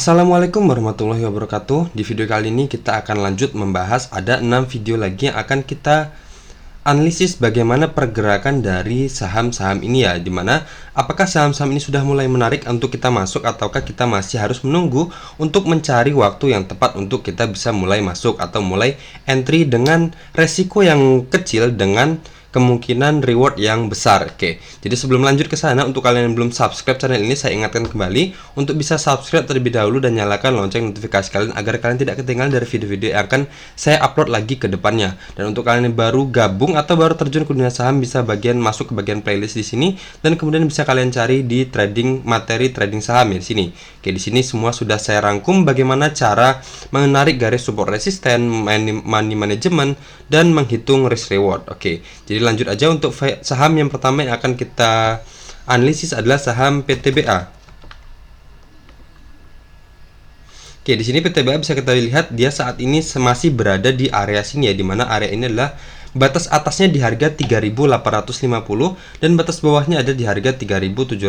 Assalamualaikum warahmatullahi wabarakatuh. Di video kali ini kita akan lanjut membahas ada 6 video lagi yang akan kita analisis bagaimana pergerakan dari saham-saham ini ya, dimana apakah saham-saham ini sudah mulai menarik untuk kita masuk ataukah kita masih harus menunggu untuk mencari waktu yang tepat untuk kita bisa mulai masuk atau mulai entry dengan resiko yang kecil dengan kemungkinan reward yang besar. Oke, jadi sebelum lanjut ke sana, untuk kalian yang belum subscribe channel ini, saya ingatkan kembali untuk bisa subscribe terlebih dahulu dan nyalakan lonceng notifikasi kalian agar kalian tidak ketinggalan dari video-video yang akan saya upload lagi ke depannya. Dan untuk kalian yang baru gabung atau baru terjun ke dunia saham, bisa masuk ke bagian playlist di sini dan kemudian bisa kalian cari di materi trading saham ya di sini. Oke, di sini semua sudah saya rangkum bagaimana cara menarik garis support resisten, money management, dan menghitung risk reward. Oke, jadi lanjut aja. Untuk saham yang pertama yang akan kita analisis adalah saham PTBA. Oke, di sini PTBA bisa kita lihat dia saat ini masih berada di area sini ya, dimana area ini adalah batas atasnya di harga 3.850 dan batas bawahnya ada di harga 3.710.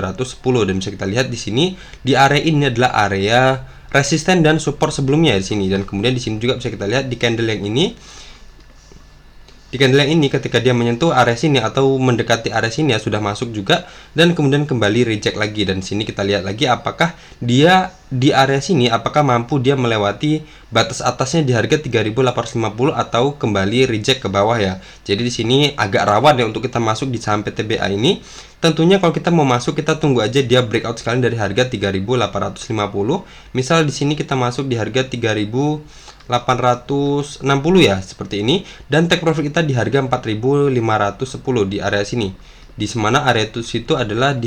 Dan bisa kita lihat di sini di area ini adalah area resisten dan support sebelumnya di sini. Dan kemudian di sini juga bisa kita lihat di candle yang ini. Di candle yang ini ketika dia menyentuh area sini atau mendekati area sini ya sudah masuk juga dan kemudian kembali reject lagi. Dan sini kita lihat lagi apakah dia di area sini apakah mampu dia melewati batas atasnya di harga 3.850 atau kembali reject ke bawah ya. Jadi di sini agak rawan ya untuk kita masuk di saham PTBA ini. Tentunya kalau kita mau masuk kita tunggu aja dia breakout sekali dari harga 3.850. Misal di sini kita masuk di harga 3.860 ya seperti ini, dan take profit kita di harga 4.510 di area sini. Di mana area itu adalah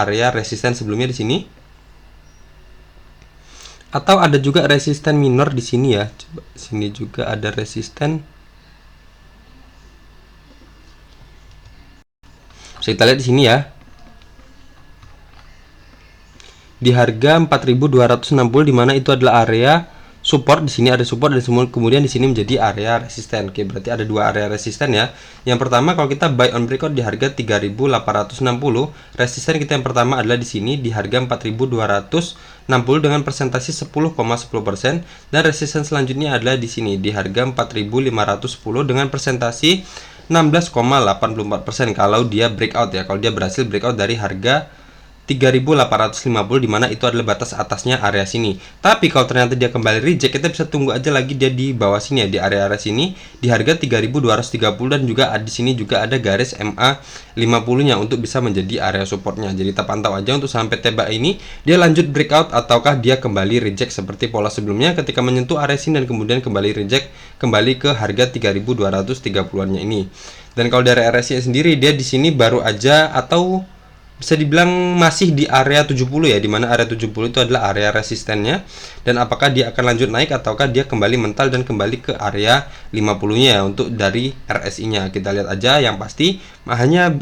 area resisten sebelumnya di sini. Atau ada juga resisten minor di sini ya. Coba sini juga ada resisten. Bisa kita lihat di sini ya. Di harga 4.260 di mana itu adalah area support. Di sini ada support dan kemudian di sini menjadi area resisten. Oke, berarti ada dua area resisten ya. Yang pertama kalau kita buy on breakout di harga 3.860, resisten kita yang pertama adalah di sini di harga 4.260 dengan persentase 10,10% dan resisten selanjutnya adalah di sini di harga 4.510 dengan persentase 16,84% kalau dia breakout ya. Kalau dia berhasil breakout dari harga 3.850 di mana itu adalah batas atasnya area sini. Tapi kalau ternyata dia kembali reject, kita bisa tunggu aja lagi dia di bawah sini ya, di area sini di harga 3.230 dan juga di sini juga ada garis MA 50-nya untuk bisa menjadi area supportnya. Jadi kita pantau aja untuk sampai TBA ini dia lanjut breakout ataukah dia kembali reject seperti pola sebelumnya ketika menyentuh area sini dan kemudian kembali reject kembali ke harga 3.230-annya ini. Dan kalau dari RSI sendiri dia di sini baru aja atau bisa dibilang masih di area 70 ya, dimana area 70 itu adalah area resistennya. Dan apakah dia akan lanjut naik ataukah dia kembali mental dan kembali ke area 50-nya ya, untuk dari RSI-nya. Kita lihat aja, yang pasti hanya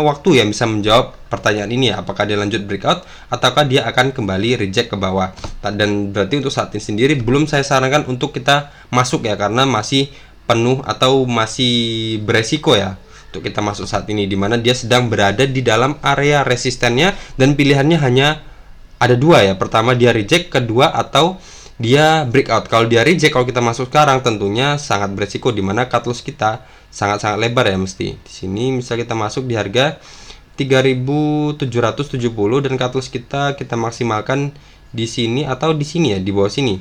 waktu yang bisa menjawab pertanyaan ini ya, apakah dia lanjut breakout ataukah dia akan kembali reject ke bawah. Dan berarti untuk saat ini sendiri belum saya sarankan untuk kita masuk ya, karena masih penuh atau masih beresiko ya untuk kita masuk saat ini, dimana dia sedang berada di dalam area resistennya dan pilihannya hanya ada dua ya. Pertama dia reject, kedua atau dia breakout. Kalau dia reject, kalau kita masuk sekarang tentunya sangat beresiko, dimana cut loss kita sangat-sangat lebar ya mesti. Di sini misal kita masuk di harga 3.770 dan cut loss kita maksimalkan di sini atau di sini ya, di bawah sini.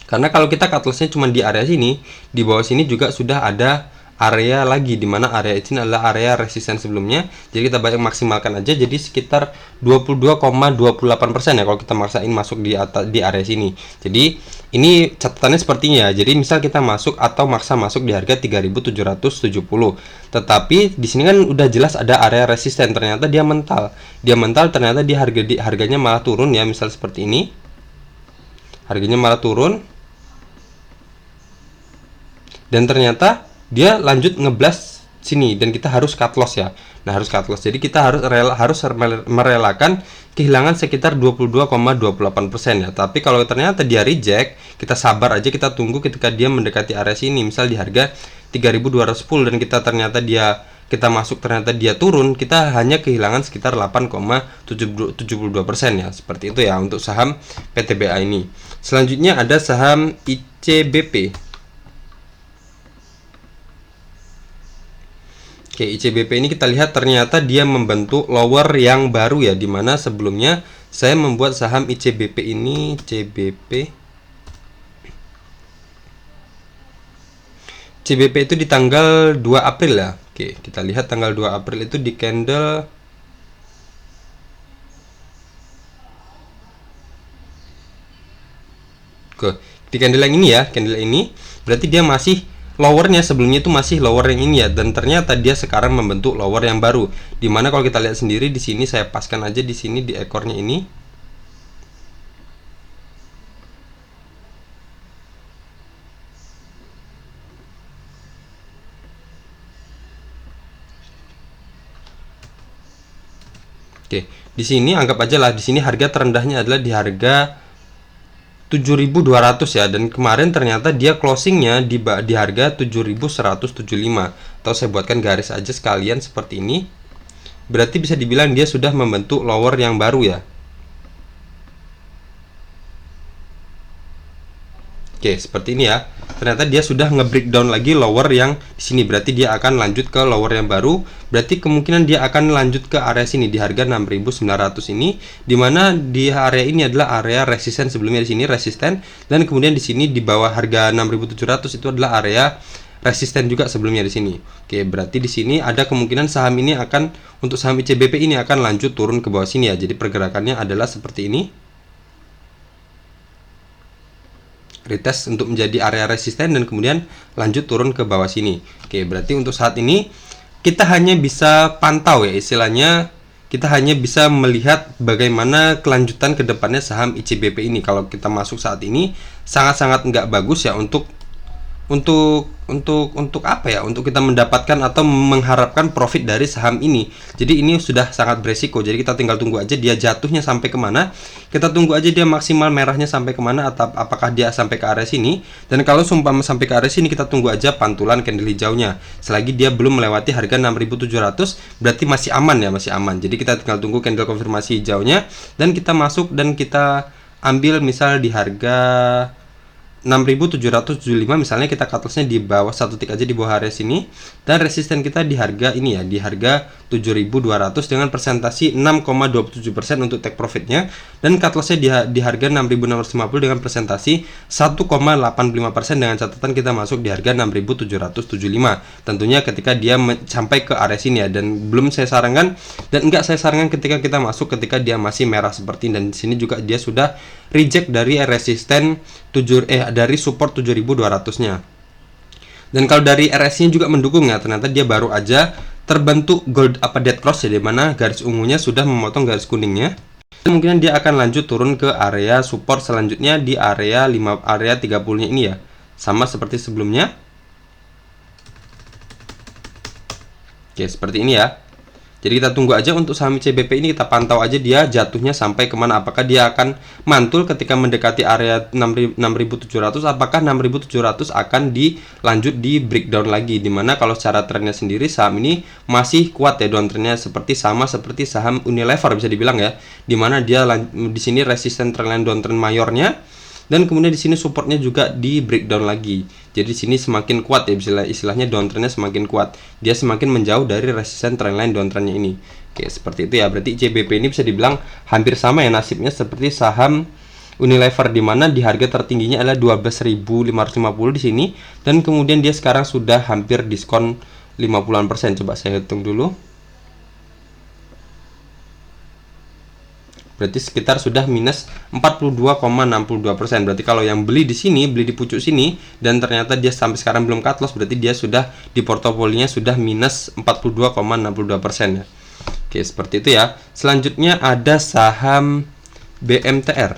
Karena kalau kita cut loss-nya cuma di area sini, di bawah sini juga sudah ada area lagi, dimana area ini adalah area resisten sebelumnya. Jadi kita maksimalkan aja jadi sekitar 22,28% ya kalau kita maksain masuk di area sini. Jadi ini catatannya sepertinya. Jadi misal kita masuk atau maksa masuk di harga 3.770, tetapi di sini kan udah jelas ada area resisten, ternyata dia mental ternyata harganya malah turun ya. Misal seperti ini, harganya malah turun dan ternyata dia lanjut ngeblas sini dan kita harus cut loss ya. Nah, harus cut loss. Jadi kita harus merelakan kehilangan sekitar 22,28% ya. Tapi kalau ternyata dia reject, kita sabar aja, kita tunggu ketika dia mendekati area sini, misal di harga 3.210 dan ternyata kita masuk ternyata dia turun, kita hanya kehilangan sekitar 8,72% ya. Seperti itu ya untuk saham PTBA ini. Selanjutnya ada saham ICBP. Oke, ICBP ini kita lihat ternyata dia membentuk lower yang baru ya, dimana sebelumnya saya membuat saham ICBP ini, CBP itu di tanggal 2 April ya. Oke, kita lihat tanggal 2 April itu di candle di candle yang ini ya, candle ini berarti dia masih lowernya, sebelumnya itu masih lower yang ini ya, dan ternyata dia sekarang membentuk lower yang baru, dimana kalau kita lihat sendiri di sini, saya paskan aja di sini di ekornya ini. Oke, di sini anggap aja lah, di sini harga terendahnya adalah di harga 7.200 ya, dan kemarin ternyata dia closingnya di harga 7.175, atau saya buatkan garis aja sekalian seperti ini. Berarti bisa dibilang dia sudah membentuk lower yang baru ya. Oke, seperti ini ya. Ternyata dia sudah nge-breakdown lagi lower yang di sini. Berarti dia akan lanjut ke lower yang baru. Berarti kemungkinan dia akan lanjut ke area sini di harga 6.900 ini, dimana di area ini adalah area resisten sebelumnya, di sini resisten, dan kemudian di sini di bawah harga 6.700 itu adalah area resisten juga sebelumnya di sini. Oke, berarti di sini ada kemungkinan saham ini akan, untuk saham ICBP ini akan lanjut turun ke bawah sini ya. Jadi pergerakannya adalah seperti ini. Retest untuk menjadi area resisten dan kemudian lanjut turun ke bawah sini. Oke, berarti untuk saat ini kita hanya bisa pantau ya, istilahnya kita hanya bisa melihat bagaimana kelanjutan ke depannya saham ICBP ini. Kalau kita masuk saat ini sangat-sangat nggak bagus ya untuk apa ya, untuk kita mendapatkan atau mengharapkan profit dari saham ini. Jadi ini sudah sangat beresiko. Jadi kita tinggal tunggu aja dia jatuhnya sampai kemana, kita tunggu aja dia maksimal merahnya sampai kemana, atau apakah dia sampai ke area sini. Dan kalau sumpah sampai ke area sini, kita tunggu aja pantulan candle hijaunya. Selagi dia belum melewati harga 6.700, berarti masih aman ya, masih aman. Jadi kita tinggal tunggu candle konfirmasi hijaunya, dan kita masuk dan kita ambil misal di harga 6.775, misalnya kita cut lossnya di bawah satu tick aja di bawah area sini, dan resisten kita di harga ini ya, di harga 7.200 dengan persentasi 6,27% untuk take profitnya, dan cut lossnya di harga 6.650 dengan persentasi 1,85%, dengan catatan kita masuk di harga 6.775 tentunya ketika dia sampai ke area sini ya. Dan belum saya sarankan, dan enggak saya sarankan ketika kita masuk ketika dia masih merah seperti ini. Dan di sini juga dia sudah reject dari resisten dari support 7.200-nya. Dan kalau dari RSI-nya juga mendukung ya, ternyata dia baru aja terbentuk gold dead cross ya, di mana garis ungunya sudah memotong garis kuningnya. Kemungkinan dia akan lanjut turun ke area support selanjutnya di area 30-nya ini ya. Sama seperti sebelumnya. Oke, seperti ini ya. Jadi kita tunggu aja untuk saham ICBP ini, kita pantau aja dia jatuhnya sampai kemana. Apakah dia akan mantul ketika mendekati area 6.700, apakah 6.700 akan dilanjut di breakdown lagi. Dimana kalau secara trennya sendiri saham ini masih kuat ya downtrendnya, sama seperti saham Unilever bisa dibilang ya. Dimana dia di sini resisten trendline downtrend mayornya, dan kemudian di sini supportnya juga di breakdown lagi. Jadi di sini semakin kuat ya, istilahnya downtrendnya semakin kuat. Dia semakin menjauh dari resisten trendline downtrendnya ini. Oke, seperti itu ya. Berarti ICBP ini bisa dibilang hampir sama ya nasibnya seperti saham Unilever, di mana di harga tertingginya adalah 12.550 di sini, dan kemudian dia sekarang sudah hampir diskon 50%. Coba saya hitung dulu. Berarti sekitar sudah minus 42,62%. Berarti kalau yang beli di sini, beli di pucuk sini, dan ternyata dia sampai sekarang belum cut loss, berarti dia sudah di portofolionya sudah minus 42,62% ya. Oke, seperti itu ya. Selanjutnya ada saham BMTR.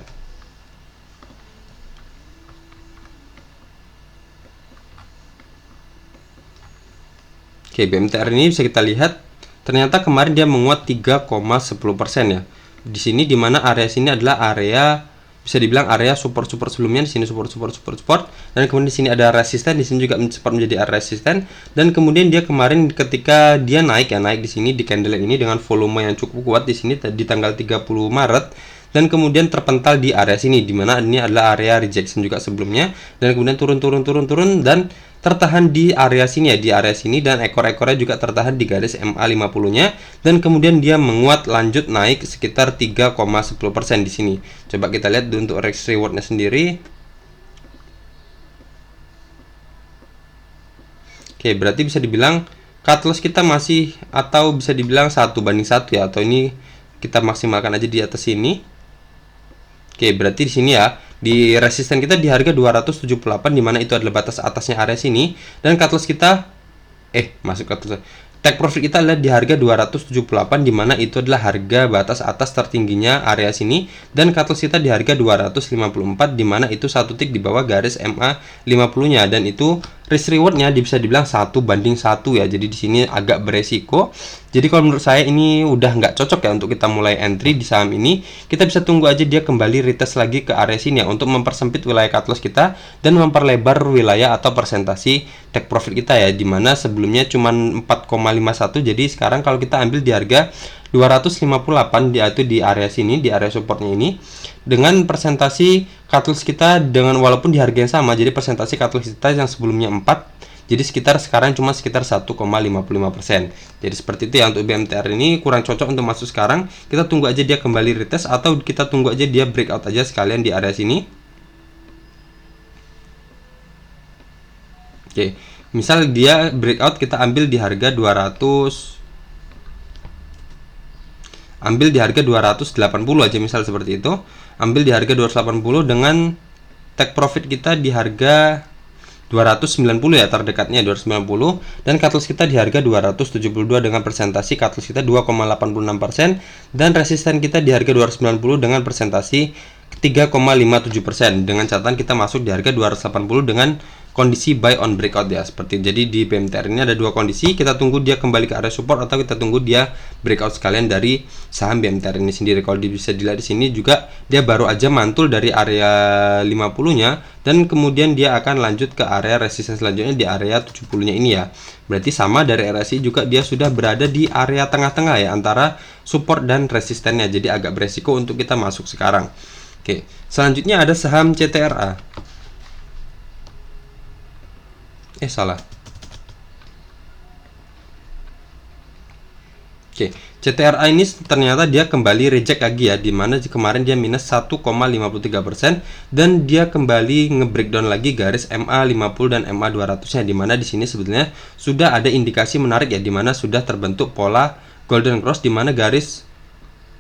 Oke, BMTR ini bisa kita lihat ternyata kemarin dia menguat 3,10% ya. Di sini dimana area sini adalah area bisa dibilang area support sebelumnya. Di sini support, dan kemudian di sini ada resisten, di sini juga sempat menjadi area resisten, dan kemudian dia kemarin ketika dia naik di sini di candle ini dengan volume yang cukup kuat di sini di tanggal 30 Maret, dan kemudian terpental di area sini, dimana ini adalah area rejection juga sebelumnya, dan kemudian turun dan tertahan di area sini ya, di area sini, dan ekor-ekornya juga tertahan di garis MA50 nya, dan kemudian dia menguat lanjut naik sekitar 3,10% di sini. Coba kita lihat untuk risk rewardnya sendiri. Oke, berarti bisa dibilang cut loss kita masih, atau bisa dibilang 1:1 ya, atau ini kita maksimalkan aja di atas sini. Oke, berarti di sini ya, di resisten kita di harga 278, dimana itu adalah batas atasnya area sini, dan cut loss kita masuk cut loss. Take profit kita adalah di harga 278, dimana itu adalah harga batas atas tertingginya area sini, dan cut loss kita di harga 254, dimana itu satu tick di bawah garis MA 50 nya, dan itu risk rewardnya bisa dibilang 1:1 ya. Jadi di sini agak beresiko. Jadi kalau menurut saya ini udah nggak cocok ya untuk kita mulai entry di saham ini. Kita bisa tunggu aja dia kembali retest lagi ke area sini ya, untuk mempersempit wilayah cut loss kita dan memperlebar wilayah atau persentasi take profit kita ya, dimana sebelumnya cuma 4,51. Jadi sekarang kalau kita ambil di harga 258, yaitu di area sini, di area supportnya ini, dengan persentasi cut loss kita dengan walaupun di harga yang sama, jadi persentasi cut loss kita yang sebelumnya 4, jadi sekarang cuma sekitar 1,55%. Jadi seperti itu ya untuk BMTR ini, kurang cocok untuk masuk sekarang. Kita tunggu aja dia kembali retest, atau kita tunggu aja dia breakout aja sekalian di area sini. Oke, misal dia breakout, kita ambil di harga 280 aja, misal seperti itu. Ambil di harga 280 dengan take profit kita di harga 290 ya, terdekatnya 290, dan cut loss kita di harga 272 dengan persentasi cut loss kita 2,86%, dan resisten kita di harga 290 dengan persentasi 3,57%, dengan catatan kita masuk di harga 280 dengan kondisi buy on breakout ya, seperti. Jadi di BMTR ini ada dua kondisi, kita tunggu dia kembali ke area support, atau kita tunggu dia breakout sekalian dari saham BMTR ini sendiri. Kalau bisa dilihat di sini juga dia baru aja mantul dari area 50-nya, dan kemudian dia akan lanjut ke area resisten selanjutnya di area 70-nya ini ya. Berarti sama dari RSI juga dia sudah berada di area tengah-tengah ya, antara support dan resistennya. Jadi agak beresiko untuk kita masuk sekarang. Oke, selanjutnya ada saham CTRA. Salah. Oke, CTRA ini ternyata dia kembali reject lagi ya, dimana kemarin dia minus 1,53%, dan dia kembali nge-breakdown lagi garis MA50 dan MA200 nya, dimana di sini sebetulnya sudah ada indikasi menarik ya, dimana sudah terbentuk pola golden cross, dimana garis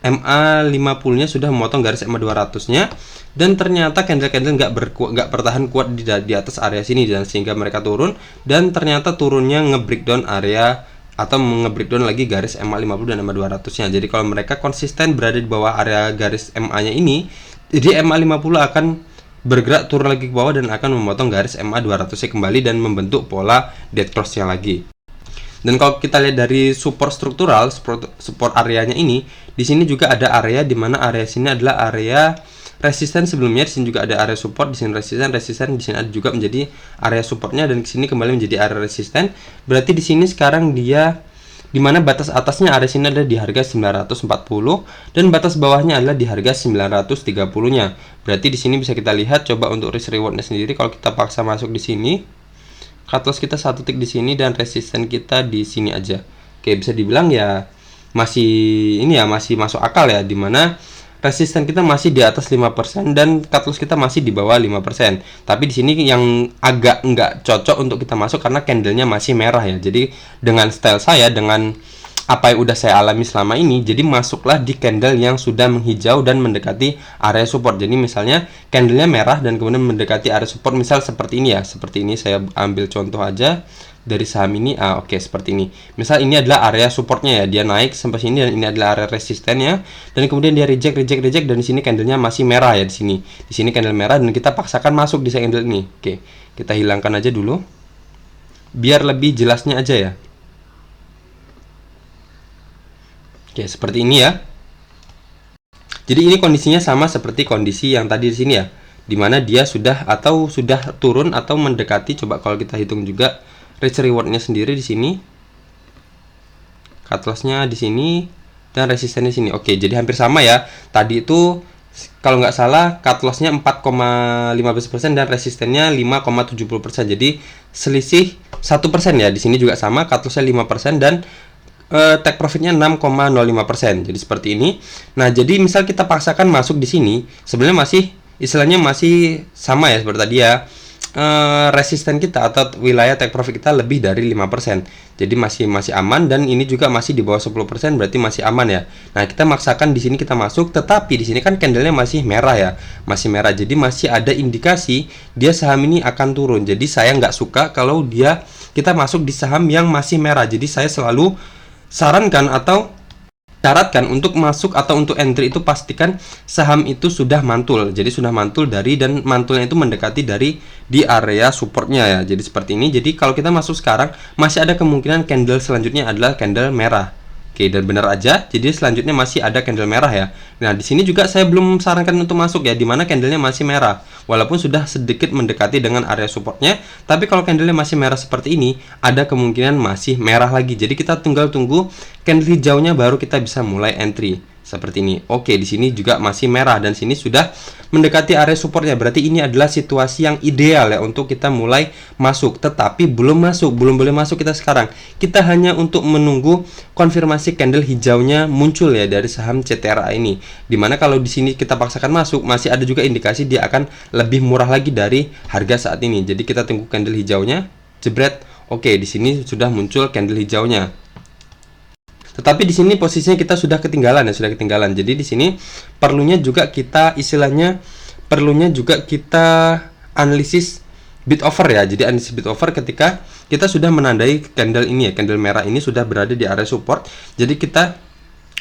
MA50 nya sudah memotong garis MA200 nya, dan ternyata candle-candle nggak bertahan kuat di atas area sini, dan sehingga mereka turun, dan ternyata turunnya nge-breakdown area atau nge-breakdown lagi garis MA50 dan MA200 nya. Jadi kalau mereka konsisten berada di bawah area garis MA nya ini, jadi MA50 akan bergerak turun lagi ke bawah dan akan memotong garis MA200 nya kembali dan membentuk pola dead cross nya lagi. Dan kalau kita lihat dari support struktural, support areanya ini, di sini juga ada area di mana area sini adalah area resisten sebelumnya. Di sini juga ada area support, di sini resisten, di sini ada juga menjadi area supportnya, dan di sini kembali menjadi area resisten. Berarti di sini sekarang dia di mana batas atasnya area sini adalah di harga 940, dan batas bawahnya adalah di harga 930-nya. Berarti di sini bisa kita lihat, coba untuk risk rewardnya sendiri, kalau kita paksa masuk di sini, cut loss kita satu tick di sini dan resisten kita di sini aja. Oke, bisa dibilang ya masih ini ya, masih masuk akal ya, dimana resisten kita masih di atas 5% dan cut loss kita masih di bawah 5%. Tapi di sini yang agak nggak cocok untuk kita masuk karena candlenya masih merah ya. Jadi dengan style saya, dengan apa yang udah saya alami selama ini, jadi masuklah di candle yang sudah menghijau dan mendekati area support. Jadi misalnya candlenya merah dan kemudian mendekati area support, misal seperti ini ya, seperti ini. Saya ambil contoh aja dari saham ini. Oke, seperti ini. Misal ini adalah area supportnya ya, dia naik sampai sini, dan ini adalah area resistennya, dan kemudian dia reject, dan di sini candlenya masih merah ya, di sini candle merah, dan kita paksakan masuk di candle ini. Oke, kita hilangkan aja dulu biar lebih jelasnya aja ya. Oke, seperti ini ya. Jadi ini kondisinya sama seperti kondisi yang tadi di sini ya, dimana dia sudah turun atau mendekati. Coba kalau kita hitung juga risk rewardnya sendiri di sini, cut lossnya di sini, dan resistennya di sini. Oke, jadi hampir sama ya. Tadi itu kalau nggak salah cut lossnya 4,15% dan resistennya 5,70%. Jadi selisih 1% ya. Di sini juga sama, cut lossnya 5% dan take profitnya 6,05%. Jadi seperti ini. Nah, jadi misal kita paksakan masuk di sini, sebenarnya masih istilahnya masih sama ya seperti tadi ya. Resisten kita atau wilayah take profit kita lebih dari 5%. Jadi masih aman, dan ini juga masih di bawah 10%, berarti masih aman ya. Nah, kita maksakan di sini kita masuk, tetapi di sini kan candlenya masih merah ya. Masih merah. Jadi masih ada indikasi dia saham ini akan turun. Jadi saya nggak suka kalau kita masuk di saham yang masih merah. Jadi saya selalu sarankan atau syaratkan untuk masuk atau untuk entry itu pastikan saham itu sudah mantul. Jadi sudah mantul dan mantulnya itu mendekati dari di area supportnya ya. Jadi seperti ini. Jadi kalau kita masuk sekarang, masih ada kemungkinan candle selanjutnya adalah candle merah. Oke, dan benar aja. Jadi selanjutnya masih ada candle merah ya. Nah, di sini juga saya belum sarankan untuk masuk ya, dimana candlenya masih merah. Walaupun sudah sedikit mendekati dengan area supportnya, tapi kalau candlenya masih merah seperti ini, ada kemungkinan masih merah lagi. Jadi kita tinggal tunggu candle hijaunya baru kita bisa mulai entry. Seperti ini. Oke, di sini juga masih merah dan sini sudah mendekati area supportnya. Berarti ini adalah situasi yang ideal ya untuk kita mulai masuk. Tetapi belum boleh masuk kita sekarang. Kita hanya untuk menunggu konfirmasi candle hijaunya muncul ya dari saham CTRA ini. Dimana kalau di sini kita paksakan masuk, masih ada juga indikasi dia akan lebih murah lagi dari harga saat ini. Jadi kita tunggu candle hijaunya, jebret. Oke, di sini sudah muncul candle hijaunya. Tetapi di sini posisinya kita sudah ketinggalan. Jadi di sini perlunya juga kita analisis bid offer ya. Jadi analisis bid offer ketika kita sudah menandai candle ini ya, candle merah ini sudah berada di area support. Jadi kita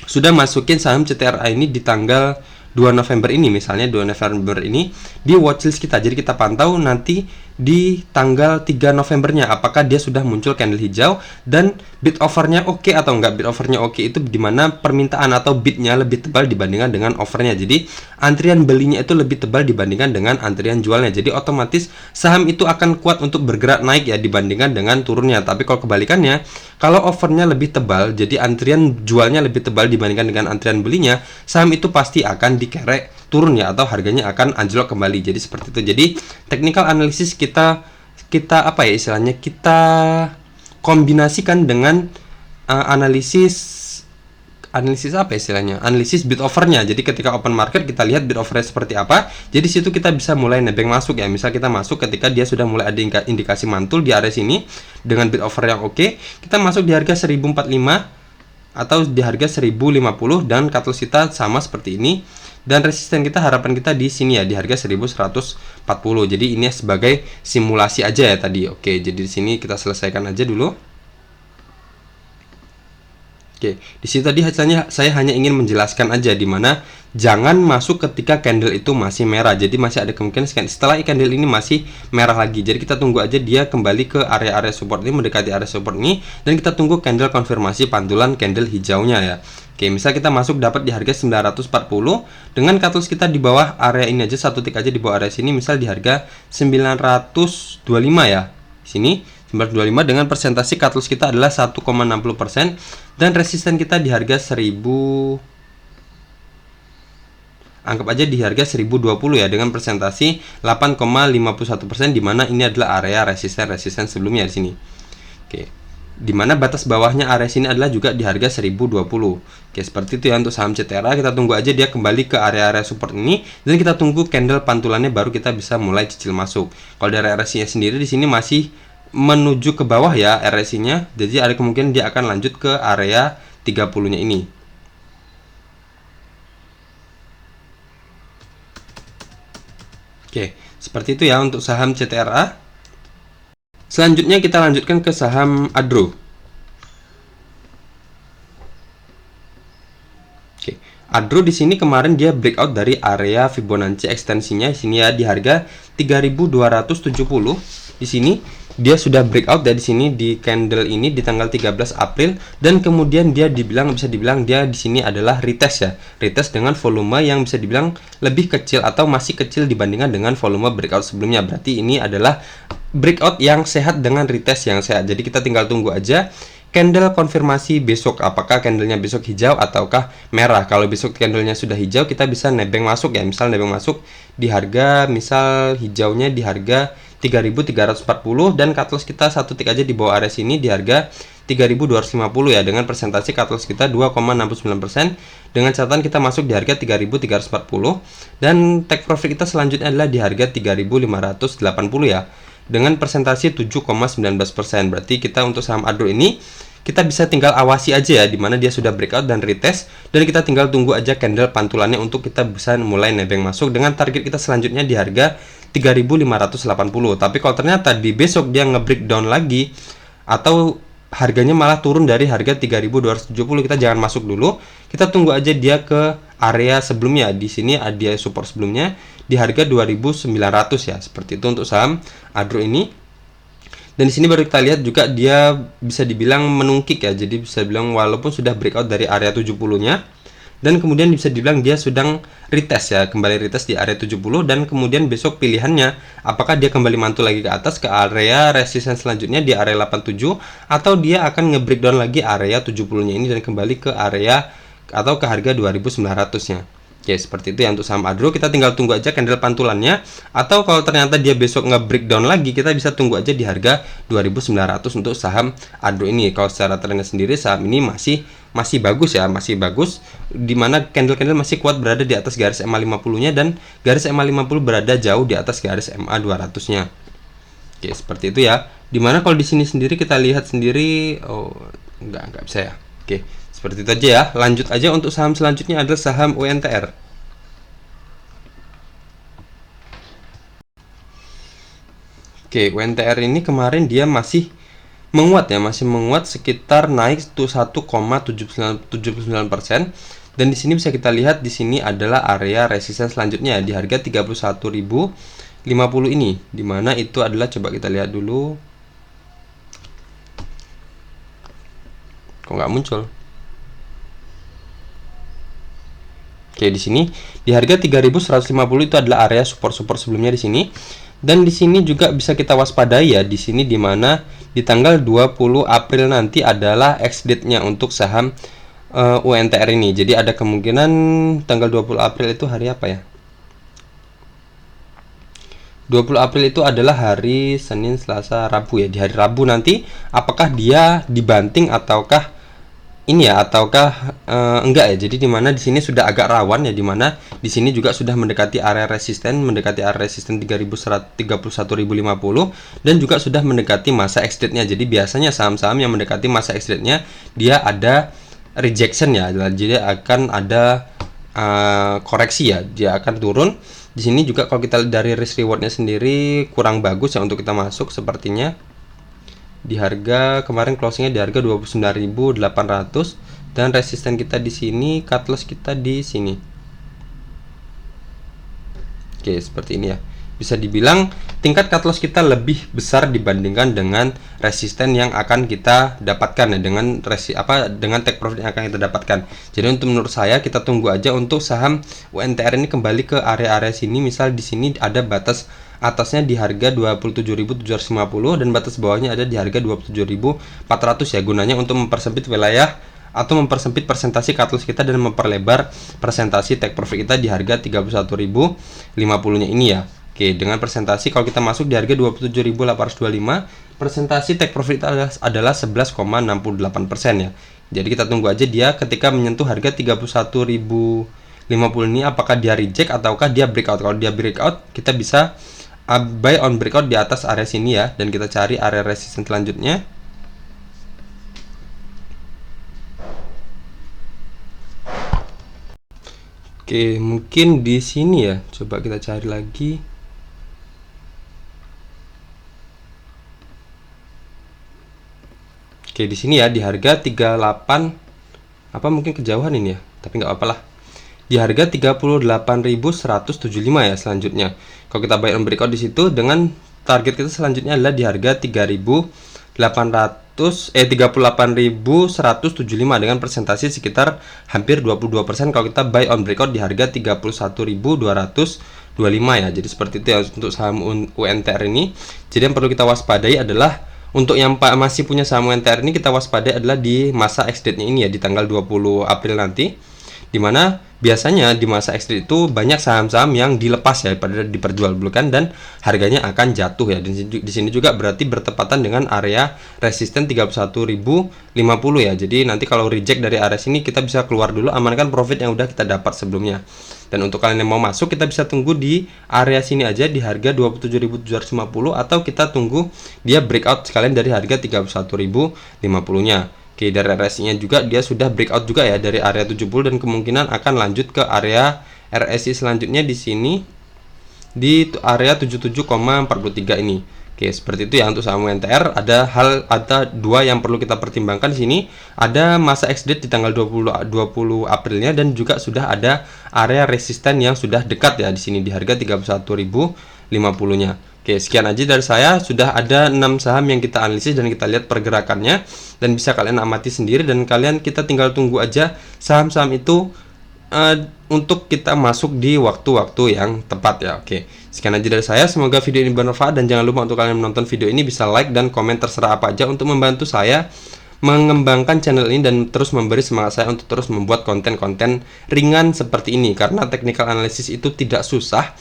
sudah masukin saham CTRA ini di tanggal 2 November ini, misalnya 2 November ini di watchlist kita. Jadi kita pantau nanti di tanggal 3 Novembernya apakah dia sudah muncul candle hijau dan bid offernya oke atau enggak. Bid offernya oke itu dimana permintaan atau bidnya lebih tebal dibandingkan dengan offernya. Jadi antrian belinya itu lebih tebal dibandingkan dengan antrian jualnya. Jadi otomatis saham itu akan kuat untuk bergerak naik ya dibandingkan dengan turunnya. Tapi kalau kebalikannya, kalau offernya lebih tebal, jadi antrian jualnya lebih tebal dibandingkan dengan antrian belinya, saham itu pasti akan dikerek turun ya, atau harganya akan anjlok kembali. Jadi seperti itu. Jadi technical analysis kita apa ya istilahnya, kita kombinasikan dengan analisis apa istilahnya, analisis bid offernya. Jadi ketika open market kita lihat bid offernya seperti apa. Jadi situ kita bisa mulai nebeng masuk ya. Misal kita masuk ketika dia sudah mulai ada indikasi mantul di area sini dengan bid offer yang oke, kita masuk di harga 1045 atau di harga 1050 dan cut loss kita sama seperti ini. Dan resisten kita, harapan kita di sini ya di harga 1140. Jadi ini sebagai simulasi aja ya tadi. Oke, jadi di sini kita selesaikan aja dulu. Oke, di sini tadi hasilnya saya hanya ingin menjelaskan aja di mana jangan masuk ketika candle itu masih merah. Jadi masih ada kemungkinan setelah candle ini masih merah lagi. Jadi kita tunggu aja dia kembali ke area-area support ini, mendekati area support ini, dan kita tunggu candle konfirmasi pantulan candle hijaunya ya. Oke, misal kita masuk dapat di harga 940 dengan cut loss kita di bawah area ini aja, satu tick aja di bawah area sini, misal di harga 925 ya. Sini 925 dengan persentase cut loss kita adalah 1,60% dan resisten kita di harga 1000, anggap aja di harga 1020 ya, dengan persentase 8,51%, di mana ini adalah area resisten sebelumnya di sini. Oke. Di mana batas bawahnya area sini adalah juga di harga 1020. Oke, seperti itu ya untuk saham CTRA. Kita tunggu aja dia kembali ke area-area support ini dan kita tunggu candle pantulannya baru kita bisa mulai cicil masuk. Kalau dari RSI-nya sendiri di sini masih menuju ke bawah ya RSI-nya. Jadi ada kemungkinan dia akan lanjut ke area 30-nya ini. Oke, seperti itu ya untuk saham CTRA. Selanjutnya kita lanjutkan ke saham Adro. Oke, Adro di sini kemarin dia breakout dari area Fibonacci ekstensinya di sini ya di harga 3270. Di sini dia sudah breakout dari sini di candle ini di tanggal 13 April dan kemudian dia bisa dibilang dia di sini adalah retest ya. Retest dengan volume yang bisa dibilang lebih kecil atau masih kecil dibandingkan dengan volume breakout sebelumnya. Berarti ini adalah breakout yang sehat dengan retest yang sehat. Jadi kita tinggal tunggu aja candle konfirmasi besok, apakah candlenya besok hijau ataukah merah. Kalau besok candlenya sudah hijau, kita bisa nebeng masuk ya. Misal nebeng masuk di harga, misal hijaunya di harga 3340 dan cut loss kita satu tick aja di bawah area sini di harga 3250 ya, dengan persentase cut loss kita 2,69%, dengan catatan kita masuk di harga 3340 dan take profit kita selanjutnya adalah di harga 3580 ya, dengan persentase 7,19%. Berarti kita untuk saham Adro ini kita bisa tinggal awasi aja ya, dimana dia sudah breakout dan retest, dan kita tinggal tunggu aja candle pantulannya untuk kita bisa mulai nebeng masuk dengan target kita selanjutnya di harga 3580. Tapi kalau ternyata di besok dia nge-breakdown lagi atau harganya malah turun dari harga 3270, kita jangan masuk dulu. Kita tunggu aja dia ke area sebelumnya. Di sini ada support sebelumnya di harga 2900 ya. Seperti itu untuk saham Adro ini. Dan di sini baru kita lihat juga dia bisa dibilang menungkik ya. Jadi bisa bilang walaupun sudah breakout dari area 70-nya dan kemudian bisa dibilang dia sedang retest ya, kembali retest di area 70 dan kemudian besok pilihannya apakah dia kembali mantul lagi ke atas ke area resistance selanjutnya di area 87 atau dia akan nge-breakdown lagi area 70-nya ini dan kembali ke area atau ke harga 2900-nya. Oke, seperti itu ya untuk saham Adro. Kita tinggal tunggu aja candle pantulannya, atau kalau ternyata dia besok nge-breakdown lagi, kita bisa tunggu aja di harga 2900 untuk saham Adro ini. Kalau secara trennya sendiri saham ini masih bagus ya, masih bagus, dimana candle-candle masih kuat berada di atas garis EMA 50-nya dan garis EMA 50 berada jauh di atas garis EMA 200-nya. Oke, seperti itu ya. Dimana kalau di sini sendiri kita lihat sendiri, oh enggak bisa ya. Oke, seperti itu aja ya. Lanjut aja untuk saham selanjutnya adalah saham UNTR. Oke, UNTR ini kemarin dia masih menguat ya, masih menguat sekitar naik tuh 1,79%. Dan di sini bisa kita lihat di sini adalah area resistance selanjutnya di harga 31.050 ini, dimana itu adalah, coba kita lihat dulu. Kok nggak muncul? Oke, di sini di harga 3150 itu adalah area support sebelumnya di sini. Dan di sini juga bisa kita waspadai ya, di sini dimana di tanggal 20 April nanti adalah ex date-nya untuk saham UNTR ini. Jadi ada kemungkinan tanggal 20 April itu hari apa ya? 20 April itu adalah hari Senin, Selasa, Rabu ya. Di hari Rabu nanti apakah dia dibanting ataukah ini ya, ataukah enggak ya. Jadi dimana di sini sudah agak rawan ya, dimana di sini juga sudah mendekati area resisten 31.050 dan juga sudah mendekati masa exit-nya. Jadi biasanya saham-saham yang mendekati masa exit-nya dia ada rejection ya, jadi akan ada koreksi ya, dia akan turun. Di sini juga kalau kita lihat dari risk rewardnya sendiri kurang bagus ya untuk kita masuk sepertinya. Di harga kemarin closingnya di harga 29.800 dan resisten kita di sini, cut loss kita di sini. Oke, seperti ini ya. Bisa dibilang tingkat cut loss kita lebih besar dibandingkan dengan resisten yang akan kita dapatkan ya, dengan take profit yang akan kita dapatkan. Jadi untuk menurut saya kita tunggu aja untuk saham UNTR ini kembali ke area-area sini. Misal di sini ada batas atasnya di harga 27.750 dan batas bawahnya ada di harga 27.400 ya, gunanya untuk mempersempit wilayah atau mempersempit presentasi cut loss kita dan memperlebar presentasi take profit kita di harga 31.050-nya ini ya. Oke, dengan presentasi kalau kita masuk di harga 27.825, presentasi take profit adalah 11,68% ya. Jadi kita tunggu aja dia ketika menyentuh harga 31.050 ini apakah dia reject ataukah dia breakout. Kalau dia breakout, kita bisa buy on breakout di atas area sini ya, dan kita cari area resistance selanjutnya. Oke, mungkin di sini ya. Coba kita cari lagi. Oke, di sini ya di harga 38, apa mungkin kejauhan ini ya, tapi nggak apa-apa lah. di harga 38.175 ya selanjutnya. Kalau kita buy on breakout di situ, dengan target kita selanjutnya adalah di harga 38.175 dengan persentase sekitar hampir 22% kalau kita buy on breakout di harga 31.225 ya. Jadi seperti itu ya untuk saham UNTR ini. Jadi yang perlu kita waspadai adalah untuk yang masih punya saham UNTR ini, kita waspadai adalah di masa ex-date-nya ini ya, di tanggal 20 April nanti, dimana biasanya di masa ekstrim itu banyak saham-saham yang dilepas ya pada diperjualbelikan dan harganya akan jatuh ya. Di sini juga berarti bertepatan dengan area resisten 31.050 ya. Jadi nanti kalau reject dari area sini, kita bisa keluar dulu, amankan profit yang udah kita dapat sebelumnya. Dan untuk kalian yang mau masuk, kita bisa tunggu di area sini aja di harga 27.750 atau kita tunggu dia breakout sekalian dari harga 31.050-nya. Oke, dari RSI-nya juga dia sudah breakout juga ya dari area 70 dan kemungkinan akan lanjut ke area RSI selanjutnya di sini di area 77,43 ini. Oke, seperti itu ya untuk saham UNTR. Ada dua yang perlu kita pertimbangkan di sini. Ada masa ex-date di tanggal 20 Aprilnya dan juga sudah ada area resisten yang sudah dekat ya di sini di harga 31.050-nya. Oke, sekian aja dari saya. Sudah ada 6 saham yang kita analisis dan kita lihat pergerakannya dan bisa kalian amati sendiri, dan kita tinggal tunggu aja saham-saham itu untuk kita masuk di waktu-waktu yang tepat ya. Oke, sekian aja dari saya. Semoga video ini bermanfaat dan jangan lupa untuk kalian menonton video ini bisa like dan komen terserah apa aja untuk membantu saya mengembangkan channel ini dan terus memberi semangat saya untuk terus membuat konten-konten ringan seperti ini, karena technical analysis itu tidak susah,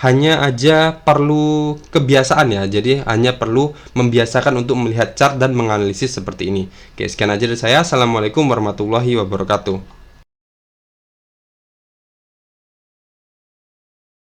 hanya aja perlu kebiasaan ya. Jadi hanya perlu membiasakan untuk melihat chart dan menganalisis seperti ini. Oke, sekian aja dari saya. Assalamualaikum warahmatullahi wabarakatuh.